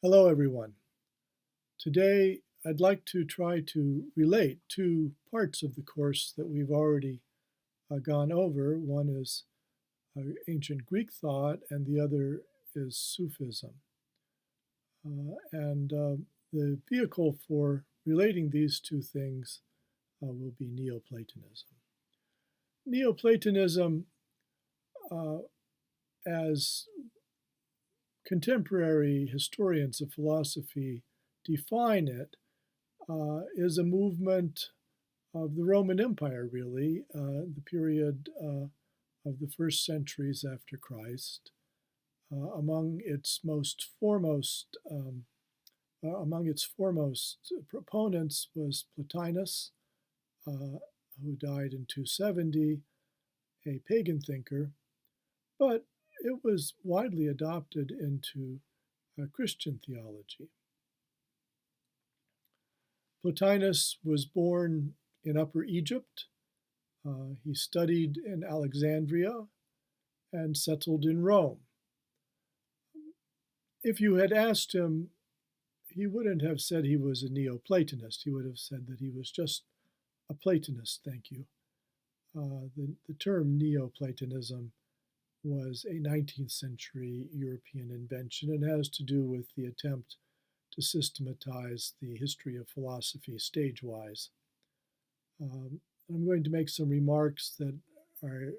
Hello, everyone. Today, I'd like to try to relate two parts of the course that we've already gone over. One is ancient Greek thought, and the other is Sufism. And the vehicle for relating these two things will be Neoplatonism. Neoplatonism, uh, as contemporary historians of philosophy define it, is a movement of the Roman Empire, really, the period of the first centuries after Christ. Among its foremost proponents was Plotinus, who died in 270, a pagan thinker, but it was widely adopted into Christian theology. Plotinus was born in Upper Egypt. He studied in Alexandria and settled in Rome. If you had asked him, he wouldn't have said he was a Neoplatonist. He would have said that he was just a Platonist, thank you. The term Neoplatonism was a 19th century European invention and has to do with the attempt to systematize the history of philosophy stage-wise. I'm going to make some remarks that are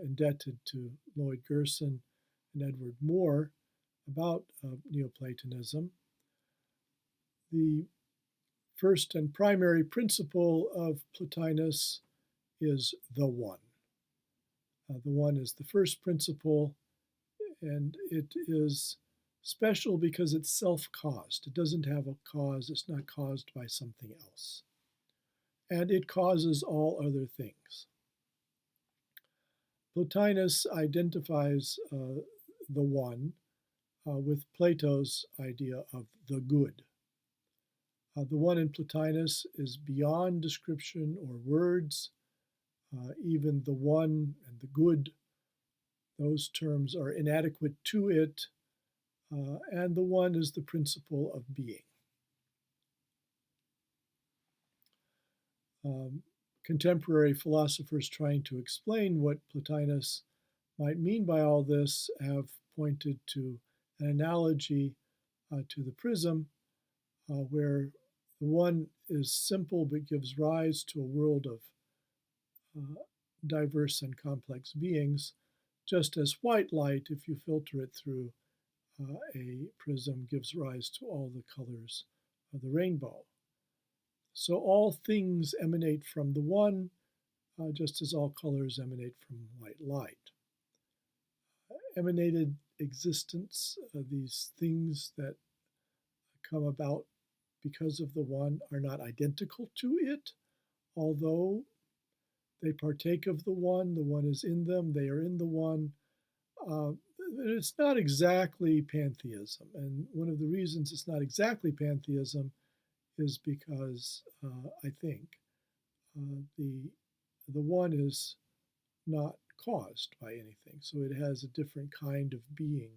indebted to Lloyd Gerson and Edward Moore about Neoplatonism. The first and primary principle of Plotinus is the one. The one is the first principle, and it is special because it's self-caused. It doesn't have a cause. It's not caused by something else. And it causes all other things. Plotinus identifies the one with Plato's idea of the good. The one in Plotinus is beyond description or words. Even the one and the good, those terms are inadequate to it, and the one is the principle of being. Contemporary philosophers trying to explain what Plotinus might mean by all this have pointed to an analogy to the prism, where the one is simple but gives rise to a world of diverse and complex beings, just as white light, if you filter it through a prism, gives rise to all the colors of the rainbow. So all things emanate from the one, just as all colors emanate from white light. Emanated existence, these things that come about because of the one, are not identical to it, although they partake of the one is in them, they are in the one. It's not exactly pantheism, and one of the reasons it's not exactly pantheism is because I think the one is not caused by anything, so it has a different kind of being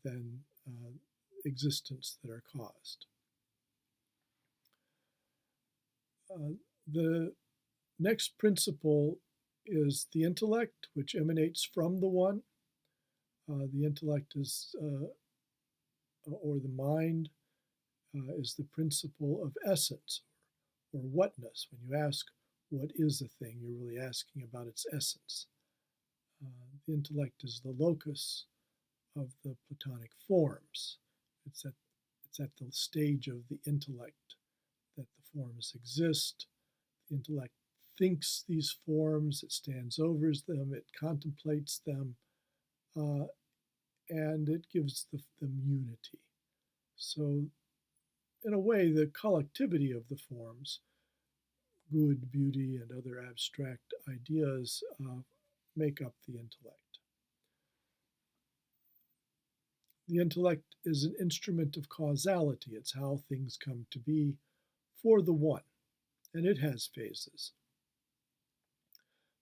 than existence that are caused. The next principle is the intellect, which emanates from the one. The intellect is, or the mind, is the principle of essence, or whatness. When you ask what is a thing, you're really asking about its essence. The intellect is the locus of the Platonic forms. It's at the stage of the intellect that the forms exist. The intellect thinks these forms, it stands over them, it contemplates them, and it gives them unity. So in a way, the collectivity of the forms, good, beauty, and other abstract ideas, make up the intellect. The intellect is an instrument of causality. It's how things come to be for the one, and it has phases.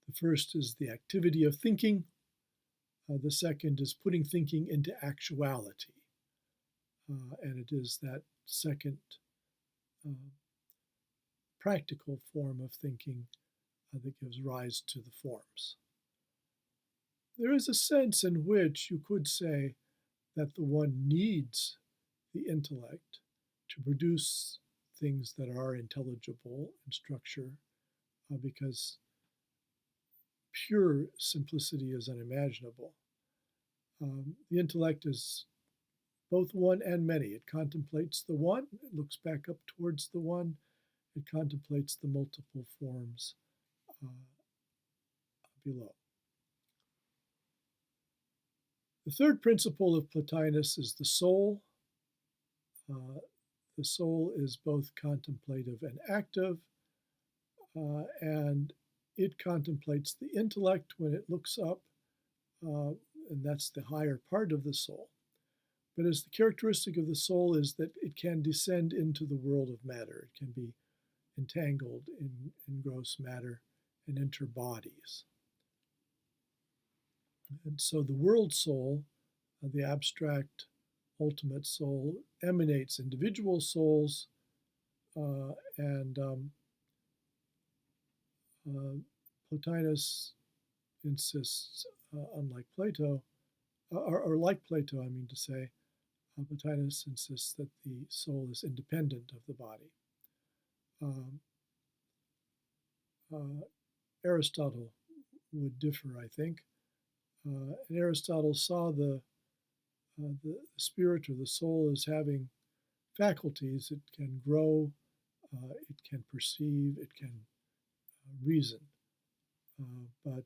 The first is the activity of thinking. The second is putting thinking into actuality. and it is that second uh, practical form of thinking that gives rise to the forms. There is a sense in which you could say that the one needs the intellect to produce things that are intelligible in structure, because pure simplicity is unimaginable. The intellect is both one and many. It contemplates the one, it looks back up towards the one, it contemplates the multiple forms below. The third principle of Plotinus is the soul. The soul is both contemplative and active, and it contemplates the intellect when it looks up, and that's the higher part of the soul. But as the characteristic of the soul is that it can descend into the world of matter. It can be entangled in gross matter and enter bodies. And so the world soul, the abstract ultimate soul, emanates individual souls, and Plotinus insists, unlike Plato, or like Plato, I mean to say, Plotinus insists that the soul is independent of the body. Aristotle would differ, I think. And Aristotle saw the spirit or the soul as having faculties. It can grow, it can perceive, it can reason. But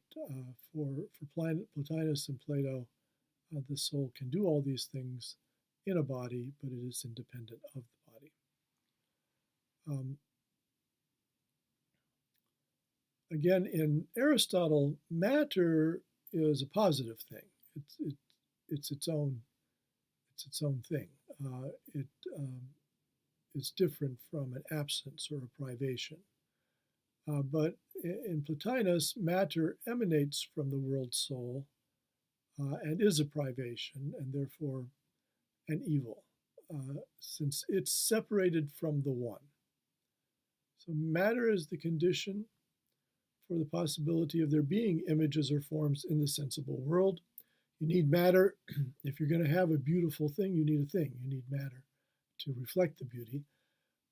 for Plotinus and Plato, the soul can do all these things in a body, but it is independent of the body. Again, in Aristotle, matter is a positive thing. It's its own thing. It is different from an absence or a privation. But in Plotinus, matter emanates from the world soul and is a privation, and therefore an evil, since it's separated from the one. So matter is the condition for the possibility of there being images or forms in the sensible world. You need matter. If you're going to have a beautiful thing, you need a thing. You need matter to reflect the beauty.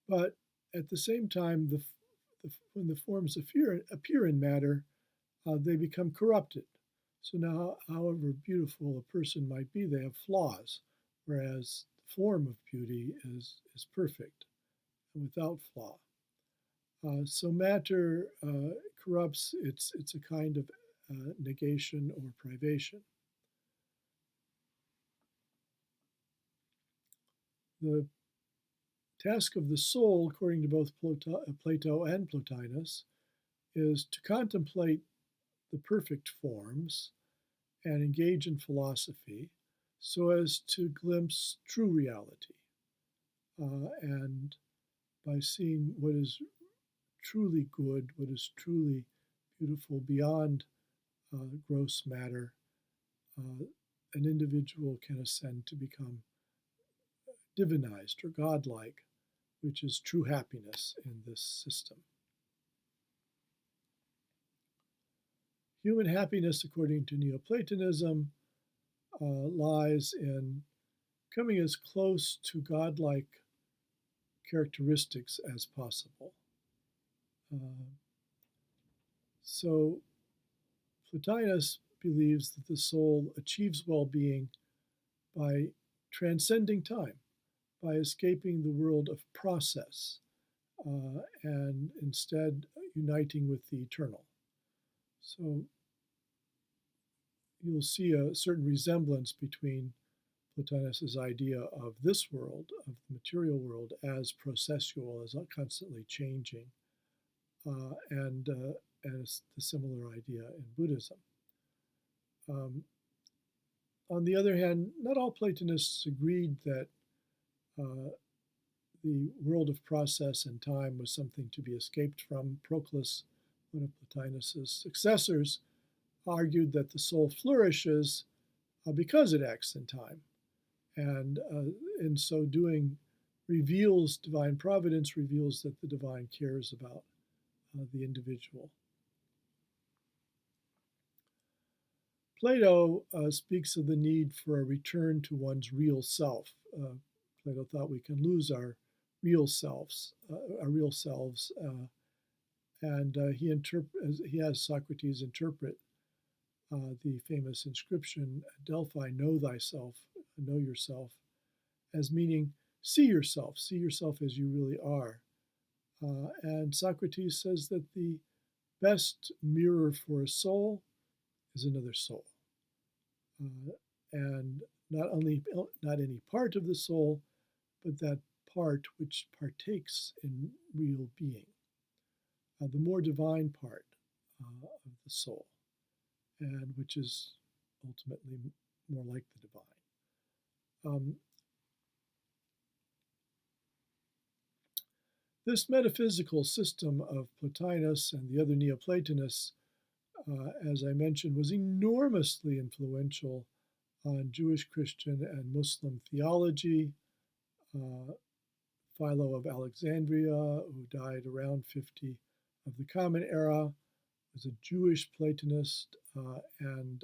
But at the same time, when the forms appear in matter, they become corrupted. So now, however beautiful a person might be, they have flaws, whereas the form of beauty is perfect and without flaw. So matter corrupts. It's a kind of negation or privation. The task of the soul, according to both Plato and Plotinus, is to contemplate the perfect forms and engage in philosophy so as to glimpse true reality. And by seeing what is truly good, what is truly beautiful beyond gross matter, an individual can ascend to become divinized or godlike, which is true happiness in this system. Human happiness, according to Neoplatonism, lies in coming as close to godlike characteristics as possible. So Plotinus believes that the soul achieves well-being by transcending time, by escaping the world of process, and instead uniting with the eternal. So you'll see a certain resemblance between Plotinus's idea of this world, of the material world, as processual, as constantly changing, and as the similar idea in Buddhism. On the other hand, not all Platonists agreed that the world of process and time was something to be escaped from. Proclus, one of Plotinus's successors, argued that the soul flourishes because it acts in time, and in so doing reveals divine providence, reveals that the divine cares about the individual. Plato speaks of the need for a return to one's real self. Plato thought we can lose our real selves, and he has Socrates interpret the famous inscription at Delphi, "Know thyself, know yourself," as meaning see yourself as you really are. And Socrates says that the best mirror for a soul is another soul. And not any part of the soul, but that part which partakes in real being, the more divine part of the soul, and which is ultimately more like the divine. This metaphysical system of Plotinus and the other Neoplatonists, as I mentioned, was enormously influential on Jewish, Christian, and Muslim theology. Philo of Alexandria, who died around 50 of the Common Era, was a Jewish Platonist, and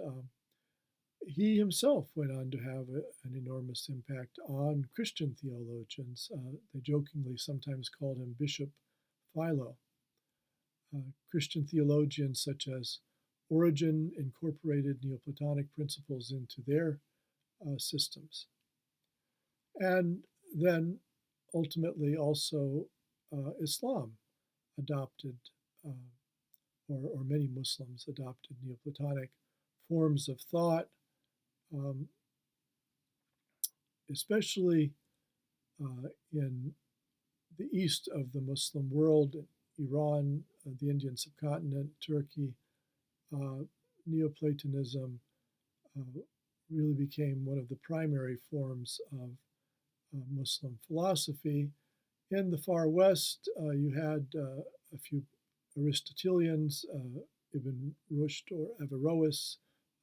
he himself went on to have an enormous impact on Christian theologians. They jokingly sometimes called him Bishop Philo. Christian theologians such as Origen incorporated Neoplatonic principles into their systems. And then ultimately also Islam adopted, or many Muslims adopted Neoplatonic forms of thought, especially in the east of the Muslim world, Iran, the Indian subcontinent, Turkey. Neoplatonism really became one of the primary forms of Muslim philosophy. In the far west, you had a few Aristotelians. Ibn Rushd or Averroes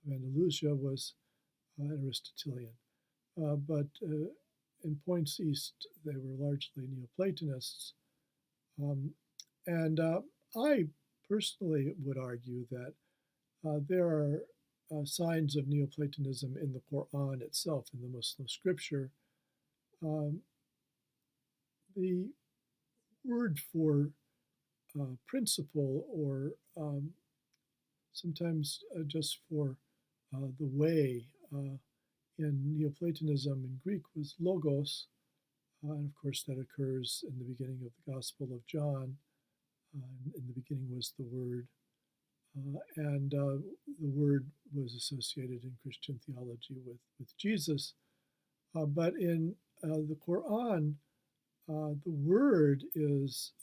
of Andalusia was an Aristotelian. But in points east, they were largely Neoplatonists. And I personally would argue that there are signs of Neoplatonism in the Quran itself, in the Muslim scripture. The word for principle, or sometimes just for the way, in Neoplatonism in Greek was logos, and of course that occurs in the beginning of the Gospel of John. In the beginning was the Word, and the Word was associated in Christian theology with Jesus. But in the Quran, the word is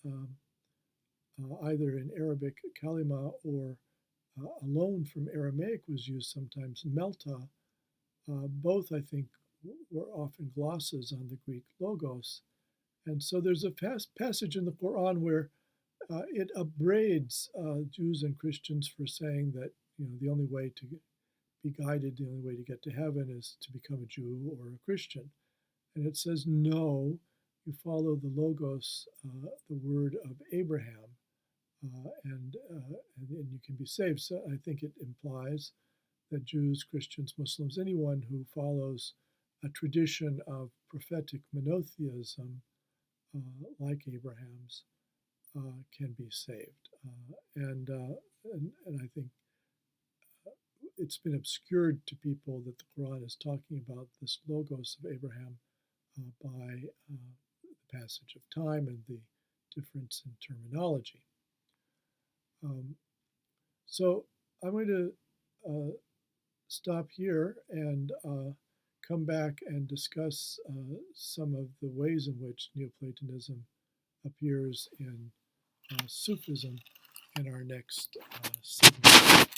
either in Arabic kalima, or a loan from Aramaic was used sometimes, melta. Both, I think, were often glosses on the Greek logos. And so there's a passage in the Quran where it upbraids Jews and Christians for saying that, the only way to be guided, the only way to get to heaven is to become a Jew or a Christian. And it says, no, you follow the logos, the word of Abraham, and you can be saved. So I think it implies that Jews, Christians, Muslims, anyone who follows a tradition of prophetic monotheism, like Abraham's, can be saved. And I think it's been obscured to people that the Quran is talking about this logos of Abraham by the passage of time and the difference in terminology. So I'm going to stop here and come back and discuss some of the ways in which Neoplatonism appears in Sufism in our next segment.